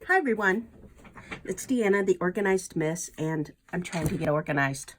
Hi everyone, it's Deanna, the Organized Miss, and I'm trying to get organized.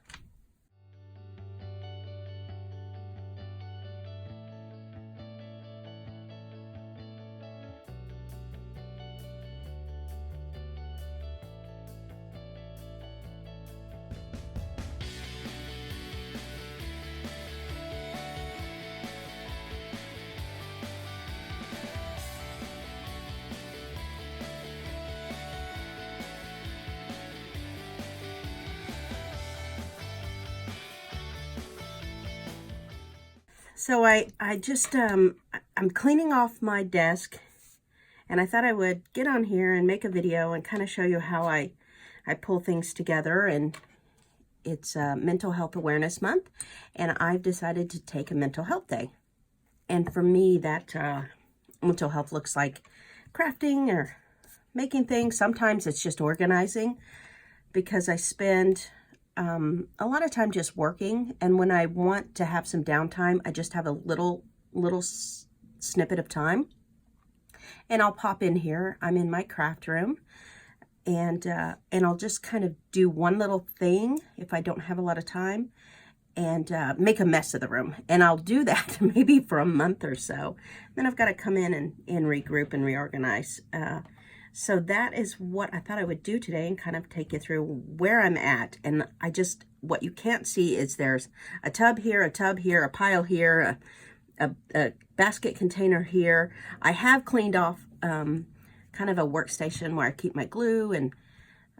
So I'm cleaning off my desk, and I thought I would get on here and make a video and kind of show you how I pull things together. And it's Mental Health Awareness Month, and I've decided to take a mental health day. And for me, that mental health looks like crafting or making things. Sometimes it's just organizing, because I spend a lot of time just working, and when I want to have some downtime, I just have a little snippet of time, and I'll pop in here. I'm in my craft room, and I'll just kind of do one little thing if I don't have a lot of time, and make a mess of the room. And I'll do that maybe for a month or so. Then I've got to come in and regroup and reorganize. So that is what I thought I would do today, and kind of take you through where I'm at. And what you can't see is there's a tub here, a pile here, a basket container here. I have cleaned off kind of a workstation where I keep my glue and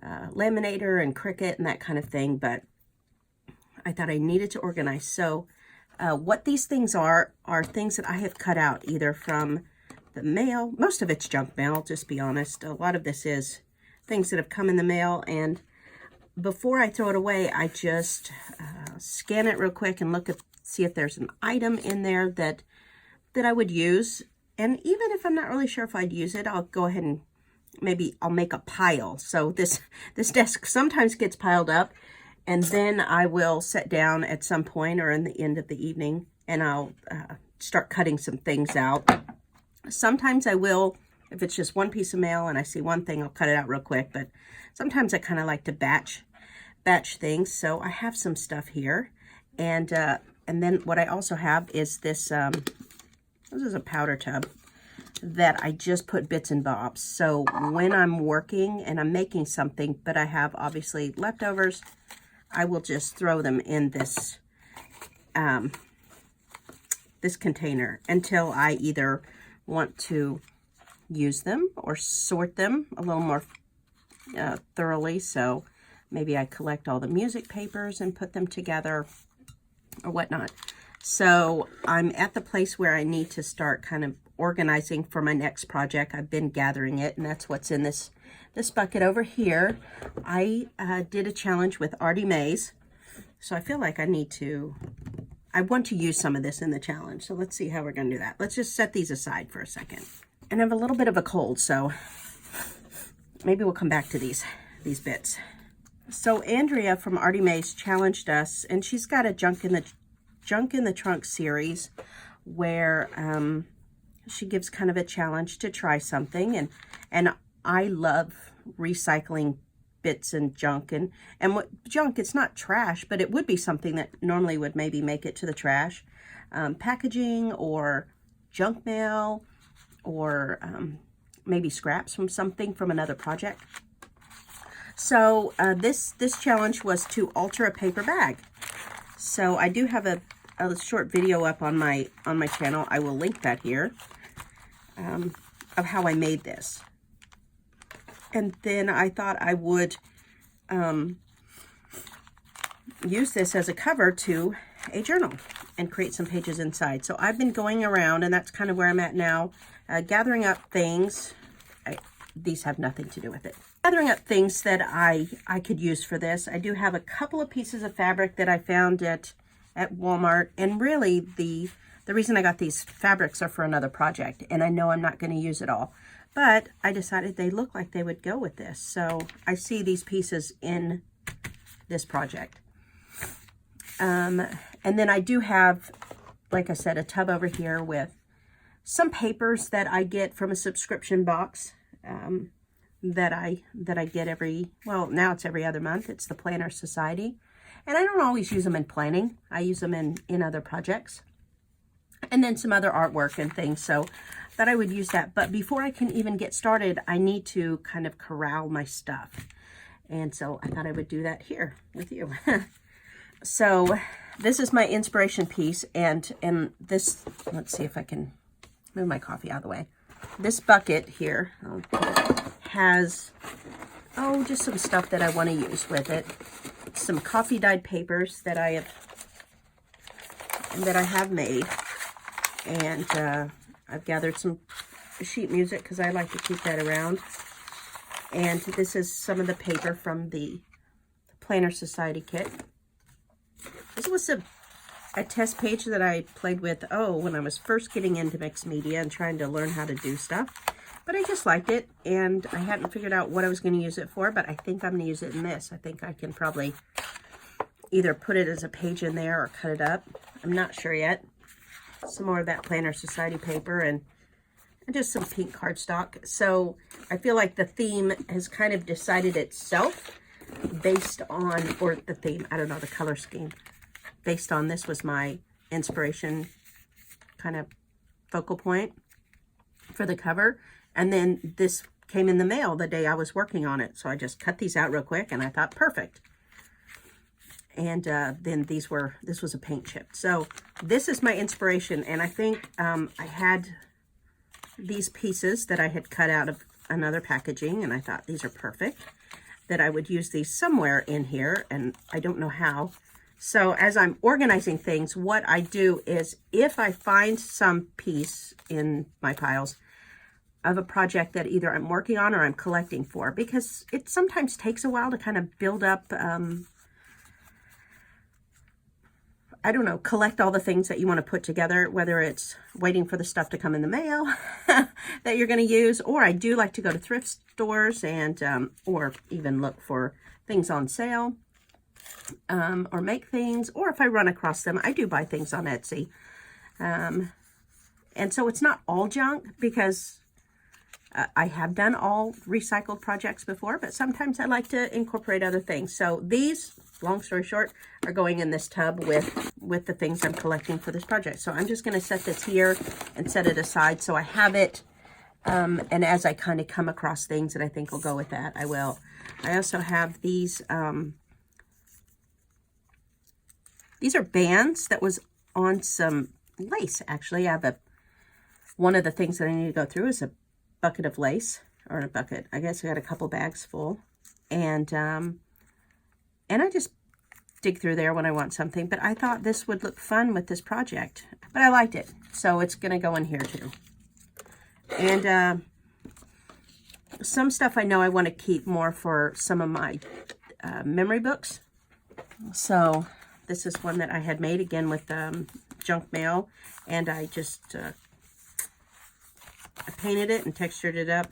laminator and Cricut and that kind of thing, but I thought I needed to organize. So what these things are things that I have cut out either from the mail. Most of it's junk mail, just be honest. A lot of this is things that have come in the mail, and before I throw it away, I just scan it real quick and see if there's an item in there that I would use. And even if I'm not really sure if I'd use it, I'll go ahead and maybe I'll make a pile. So this desk sometimes gets piled up, and then I will sit down at some point or in the end of the evening, and I'll start cutting some things out. Sometimes I will, if it's just one piece of mail and I see one thing, I'll cut it out real quick. But sometimes I kind of like to batch things. So I have some stuff here, and then what I also have is this. This is a powder tub that I just put bits and bobs. So when I'm working and I'm making something, but I have obviously leftovers, I will just throw them in this this container until I either want to use them or sort them a little more thoroughly. So maybe I collect all the music papers and put them together or whatnot. So I'm at the place where I need to start kind of organizing for my next project. I've been gathering it, and that's what's in this bucket over here. I did a challenge with Artie Mays, so I feel like I want to use some of this in the challenge. So let's see how we're going to do that. Let's just set these aside for a second. And I have a little bit of a cold, so maybe we'll come back to these bits. So Andrea from Artie Mays challenged us, and she's got a Junk in the Trunk series where she gives kind of a challenge to try something, and I love recycling bits and junk, and what junk, it's not trash, but it would be something that normally would maybe make it to the trash, packaging or junk mail, or maybe scraps from something from another project. So this challenge was to alter a paper bag. So I do have a short video up on my channel. I will link that here, of how I made this. And then I thought I would use this as a cover to a journal and create some pages inside. So I've been going around, and that's kind of where I'm at now, gathering up things. These have nothing to do with it. Gathering up things that I could use for this. I do have a couple of pieces of fabric that I found at Walmart, and really the reason I got these fabrics are for another project, and I know I'm not going to use it all. But I decided they look like they would go with this. So I see these pieces in this project. And then I do have, like I said, a tub over here with some papers that I get from a subscription box. that I get every, well, now it's every other month. It's the Planner Society. And I don't always use them in planning. I use them in other projects. And then some other artwork and things. So I thought I would use that. But before I can even get started, I need to kind of corral my stuff. And so I thought I would do that here with you. So this is my inspiration piece. And this, let's see if I can move my coffee out of the way. This bucket here has, oh, just some stuff that I want to use with it. Some coffee dyed papers that I have made. And I've gathered some sheet music because I like to keep that around. And this is some of the paper from the Planner Society kit. This was a test page that I played with, when I was first getting into mixed media and trying to learn how to do stuff. But I just liked it, and I hadn't figured out what I was going to use it for, but I think I'm going to use it in this. I think I can probably either put it as a page in there or cut it up. I'm not sure yet. Some more of that Planner Society paper and just some pink cardstock. So I feel like the theme has kind of decided itself based on, or the theme, I don't know, the color scheme. Based on this was my inspiration kind of focal point for the cover. And then this came in the mail the day I was working on it. So I just cut these out real quick and I thought, perfect. And then this was a paint chip. So this is my inspiration. And I think I had these pieces that I had cut out of another packaging. And I thought these are perfect. That I would use these somewhere in here. And I don't know how. So as I'm organizing things, what I do is if I find some piece in my piles of a project that either I'm working on or I'm collecting for, because it sometimes takes a while to kind of build up, I don't know, collect all the things that you want to put together, whether it's waiting for the stuff to come in the mail that you're going to use, or I do like to go to thrift stores and, or even look for things on sale. Or make things, or if I run across them, I do buy things on Etsy. And so it's not all junk because I have done all recycled projects before, but sometimes I like to incorporate other things. So these, long story short, are going in this tub with the things I'm collecting for this project. So I'm just going to set this here and set it aside so I have it. And as I kind of come across things that I think will go with that, I will. I also have these... these are bands that was on some lace, actually. I have one of the things that I need to go through is a bucket of lace, or a bucket. I guess I got a couple bags full. And I just dig through there when I want something. But I thought this would look fun with this project. But I liked it. So it's going to go in here too. And some stuff I know I want to keep more for some of my memory books. So... this is one that I had made, again, with junk mail, and I just I painted it and textured it up.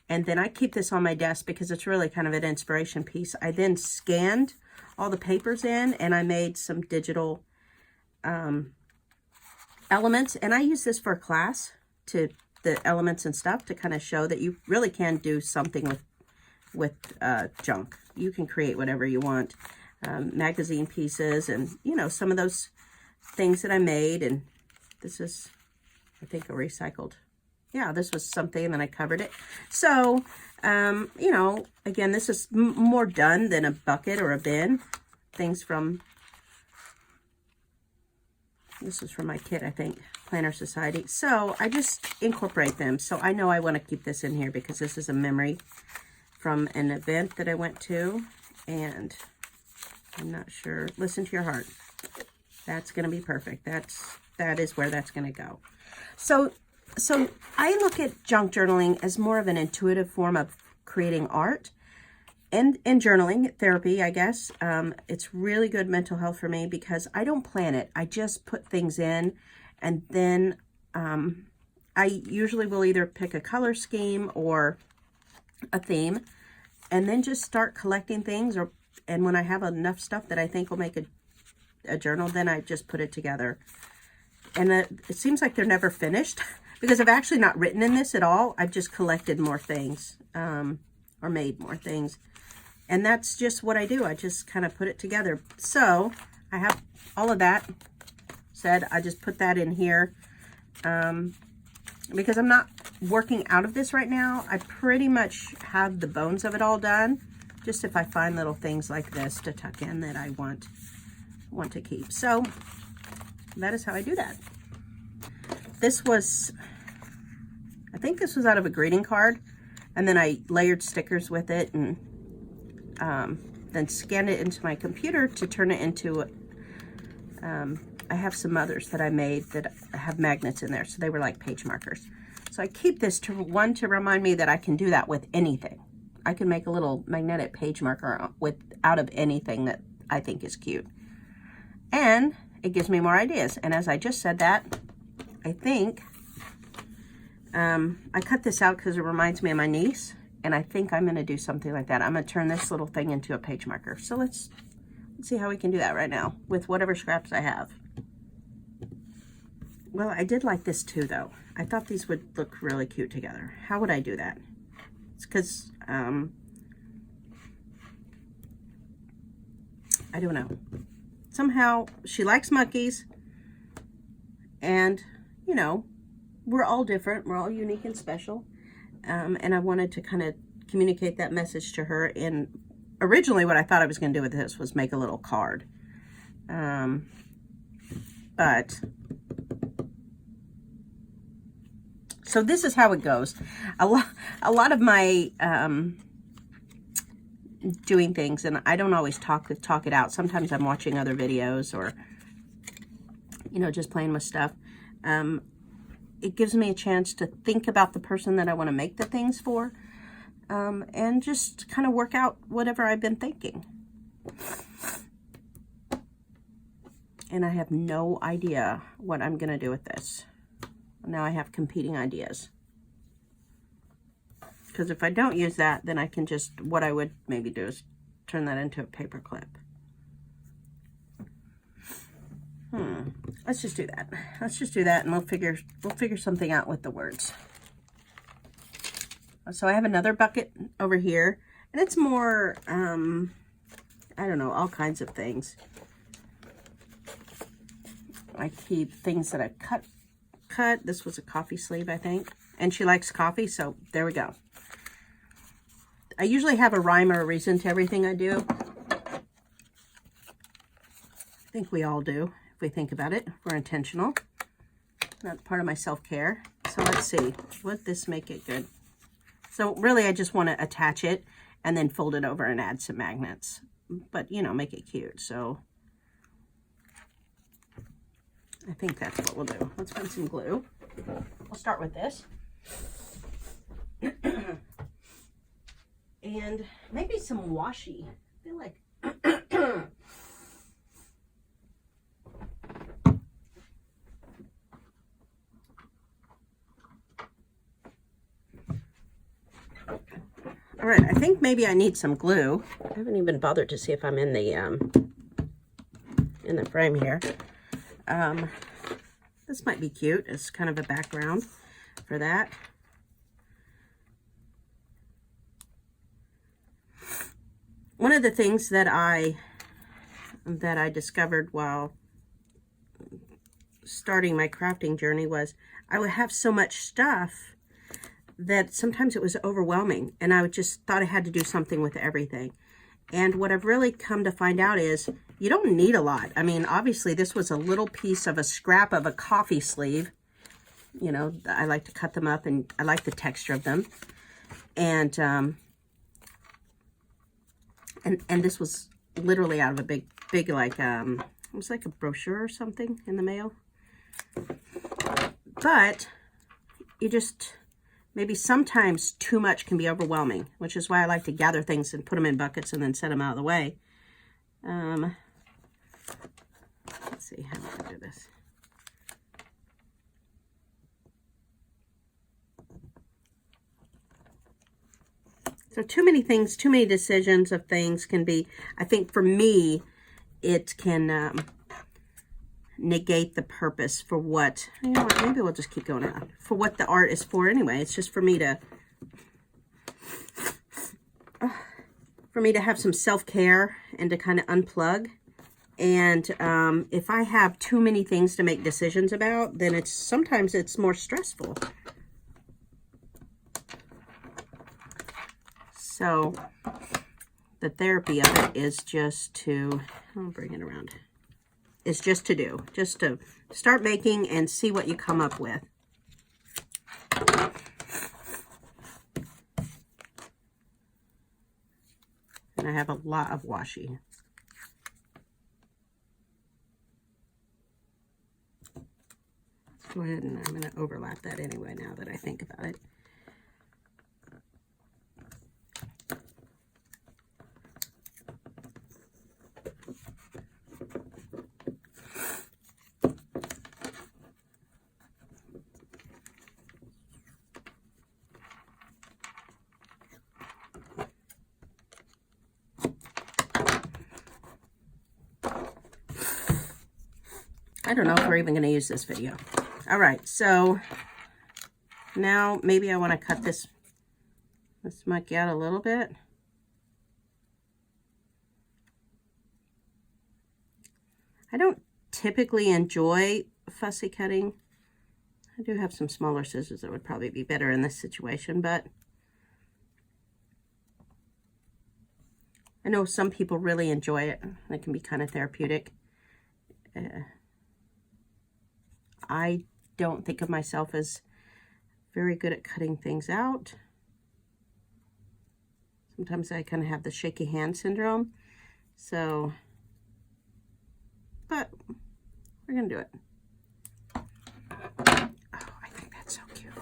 And then I keep this on my desk because it's really kind of an inspiration piece. I then scanned all the papers in, and I made some digital elements. And I use this for a class, to the elements and stuff, to kind of show that you really can do something with junk. You can create whatever you want. Magazine pieces and, you know, some of those things that I made. And this is, I think, a recycled. Yeah, this was something, and then I covered it. So, you know, again, this is more done than a bucket or a bin. Things from, this is from my kit, I think, Planner Society. So I just incorporate them. So I know I want to keep this in here because this is a memory from an event that I went to. And... I'm not sure. Listen to your heart. That's going to be perfect. That is where that's going to go. So I look at junk journaling as more of an intuitive form of creating art and journaling therapy, I guess. It's really good mental health for me because I don't plan it. I just put things in, and then I usually will either pick a color scheme or a theme, and then just start collecting things. And when I have enough stuff that I think will make a journal, then I just put it together. And it seems like they're never finished because I've actually not written in this at all. I've just collected more things or made more things. And that's just what I do. I just kind of put it together. So I have all of that said. I just put that in here because I'm not working out of this right now. I pretty much have the bones of it all done. Just if I find little things like this to tuck in that I want to keep. So that is how I do that. This was, I think this was out of a greeting card, and then I layered stickers with it and then scanned it into my computer to turn it into, I have some others that I made that have magnets in there, so they were like page markers. So I keep this to remind me that I can do that with anything. I can make a little magnetic page marker out of anything that I think is cute. And it gives me more ideas. And as I just said that, I think I cut this out because it reminds me of my niece. And I think I'm going to do something like that. I'm going to turn this little thing into a page marker. So let's see how we can do that right now with whatever scraps I have. Well, I did like this too, though. I thought these would look really cute together. How would I do that? It's because, I don't know. Somehow, she likes monkeys. And, you know, we're all different. We're all unique and special. And I wanted to kind of communicate that message to her. And originally what I thought I was going to do with this was make a little card. So this is how it goes. A lot of my doing things, and I don't always talk it out. Sometimes I'm watching other videos or, you know, just playing with stuff. It gives me a chance to think about the person that I want to make the things for, and just kind of work out whatever I've been thinking. And I have no idea what I'm going to do with this. Now I have competing ideas. Because if I don't use that, then I can just, what I would maybe do is turn that into a paper clip. Let's just do that. Let's just do that, and we'll figure something out with the words. So I have another bucket over here, and it's more, I don't know, all kinds of things. I keep things that I've cut. This was a coffee sleeve, I think. And she likes coffee, so there we go. I usually have a rhyme or a reason to everything I do. I think we all do, if we think about it. We're intentional. That's part of my self-care. So let's see. Would this make it good? So really, I just want to attach it and then fold it over and add some magnets. But, you know, make it cute. So I think that's what we'll do. Let's find some glue. We'll start with this. And maybe some washi. I feel like all right, I think maybe I need some glue. I haven't even bothered to see if I'm in the frame here. This might be cute as kind of a background for that. One of the things that I discovered while starting my crafting journey was I would have so much stuff that sometimes it was overwhelming, and I just thought I had to do something with everything. And what I've really come to find out is you don't need a lot. I mean, obviously this was a little piece of a scrap of a coffee sleeve. You know, I like to cut them up, and I like the texture of them. And this was literally out of a big like, it was like a brochure or something in the mail. But you just, maybe sometimes too much can be overwhelming, which is why I like to gather things and put them in buckets and then set them out of the way. Let's see how I do this. So too many things, too many decisions of things can be, I think for me, it can negate the purpose for what, you know what, maybe we'll just keep going on, for what the art is for anyway. It's just for me to for me to have some self-care and to kind of unplug. And if I have too many things to make decisions about, then sometimes it's more stressful. So the therapy of it is just to, I'll bring it around. It's just to start making and see what you come up with. And I have a lot of washi. Let's go ahead and I'm going to overlap that anyway now that I think about it. I don't know if we're even going to use this video. All right, so now maybe I want to cut this monkey out a little bit. I don't typically enjoy fussy cutting. I do have some smaller scissors that would probably be better in this situation, but I know some people really enjoy it. It can be kind of therapeutic. I don't think of myself as very good at cutting things out. Sometimes I kind of have the shaky hand syndrome. So, but we're going to do it. Oh, I think that's so cute.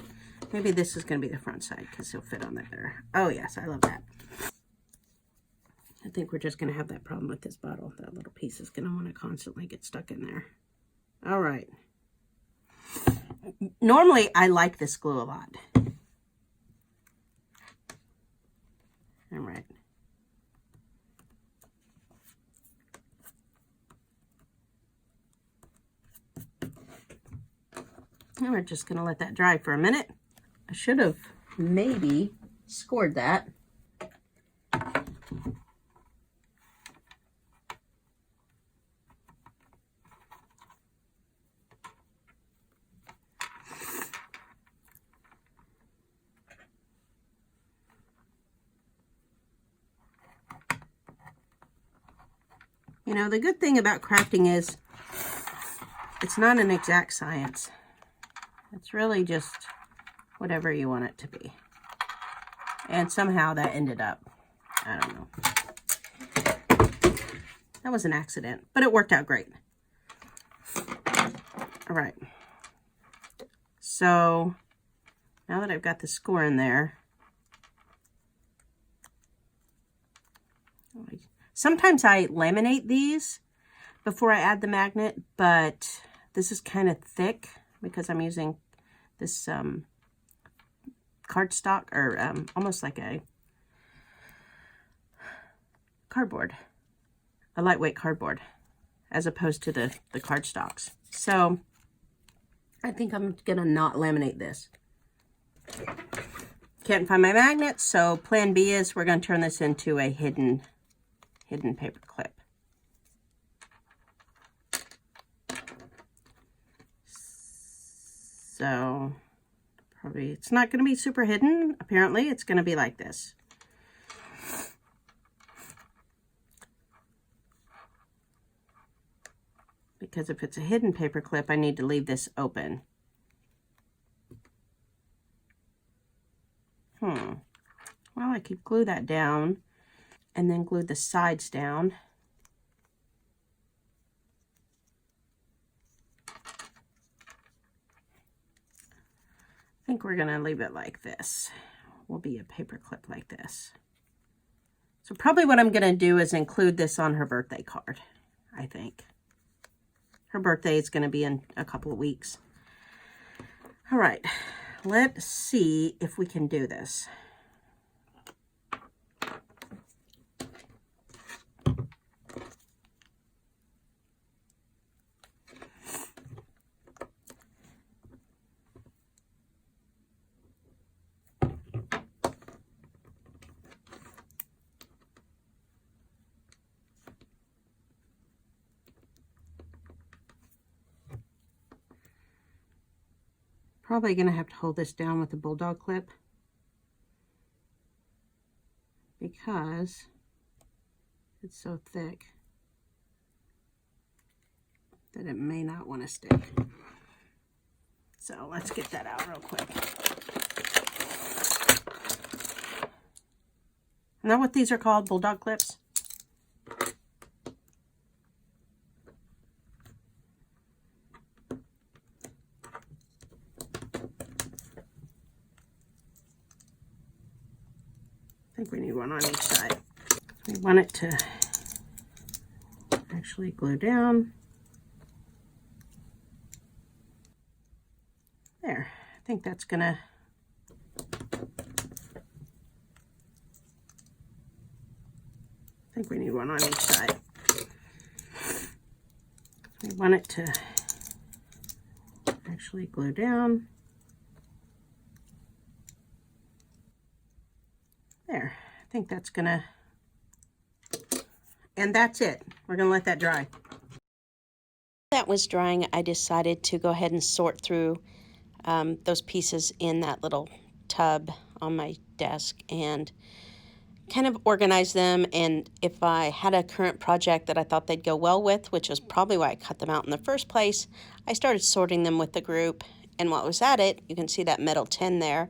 Maybe this is going to be the front side because it'll fit on there. Oh, yes, I love that. I think we're just going to have that problem with this bottle. That little piece is going to want to constantly get stuck in there. All right. Normally, I like this glue a lot. All right. And we're just going to let that dry for a minute. I should have maybe scored that. You know, the good thing about crafting is it's not an exact science. It's really just whatever you want it to be. And somehow that ended up, I don't know. That was an accident, but it worked out great. All right. So now that I've got the score in there, sometimes I laminate these before I add the magnet, but this is kind of thick because I'm using this cardstock, or almost like a cardboard, a lightweight cardboard, as opposed to the cardstocks. So I think I'm gonna not laminate this. Can't find my magnet, so plan B is we're gonna turn this into a hidden paper clip. So probably it's not going to be super hidden. Apparently it's going to be like this. Because if it's a hidden paper clip, I need to leave this open. Well, I could glue that down and then glue the sides down. I think we're gonna leave it like this. Will be a paper clip like this. So probably what I'm gonna do is include this on her birthday card, I think. Her birthday is gonna be in a couple of weeks. All right, let's see if we can do this. Probably going to have to hold this down with a bulldog clip because it's so thick that it may not want to stick. So let's get that out real quick. Isn't that what these are called? Bulldog clips? I think we need one on each side. We want it to actually glue down. There, I think that's gonna, I think we need one on each side. We want it to actually glue down. There, I think that's gonna, and that's it. We're gonna let that dry. That was drying, I decided to go ahead and sort through those pieces in that little tub on my desk and kind of organize them. And if I had a current project that I thought they'd go well with, which was probably why I cut them out in the first place, I started sorting them with the group. And while I was at it, you can see that metal tin there.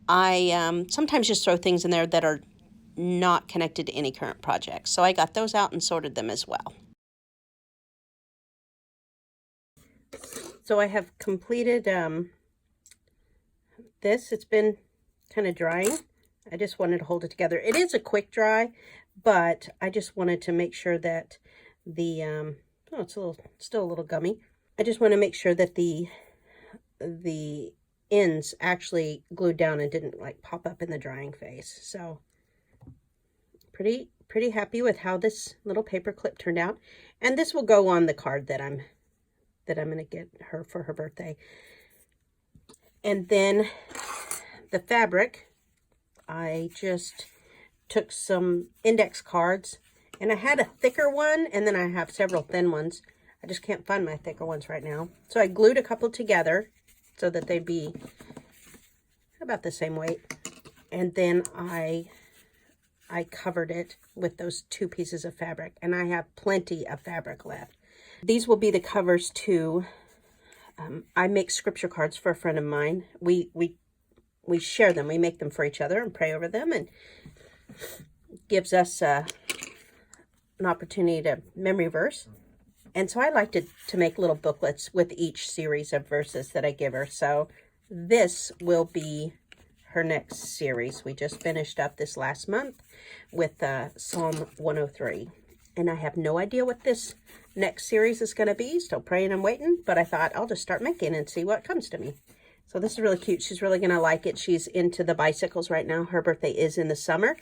I sometimes just throw things in there that are not connected to any current project. So I got those out and sorted them as well. So I have completed this. It's been kind of drying. I just wanted to hold it together. It is a quick dry, but I just wanted to make sure that the, oh, it's still a little gummy. I just want to make sure that the ends actually glued down and didn't like pop up in the drying phase. So pretty happy with how this little paper clip turned out. And this will go on the card that I'm going to get her for her birthday. And then the fabric, I just took some index cards, and I had a thicker one, and then I have several thin ones. I just can't find my thicker ones right now. So I glued a couple together so that they'd be about the same weight. And then I covered it with those 2 pieces of fabric, and I have plenty of fabric left. These will be the covers to, I make scripture cards for a friend of mine. We share them. We make them for each other and pray over them, and gives us an opportunity to memory verse. And so I like to make little booklets with each series of verses that I give her. So this will be her next series. We just finished up this last month with Psalm 103. And I have no idea what this next series is going to be. Still praying and waiting. But I thought I'll just start making and see what comes to me. So this is really cute. She's really going to like it. She's into the bicycles right now. Her birthday is in the summer.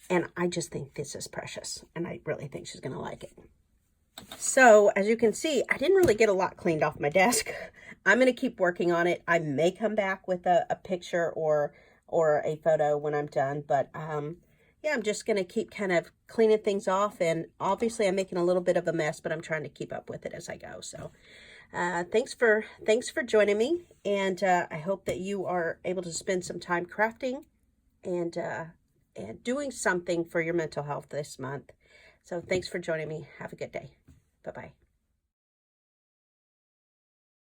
And I just think this is precious. And I really think she's going to like it. So as you can see, I didn't really get a lot cleaned off my desk. I'm going to keep working on it. I may come back with a picture or a photo when I'm done. But yeah, I'm just going to keep kind of cleaning things off. And obviously I'm making a little bit of a mess, but I'm trying to keep up with it as I go. So thanks for joining me. And I hope that you are able to spend some time crafting and doing something for your mental health this month. So thanks for joining me. Have a good day. Bye-bye.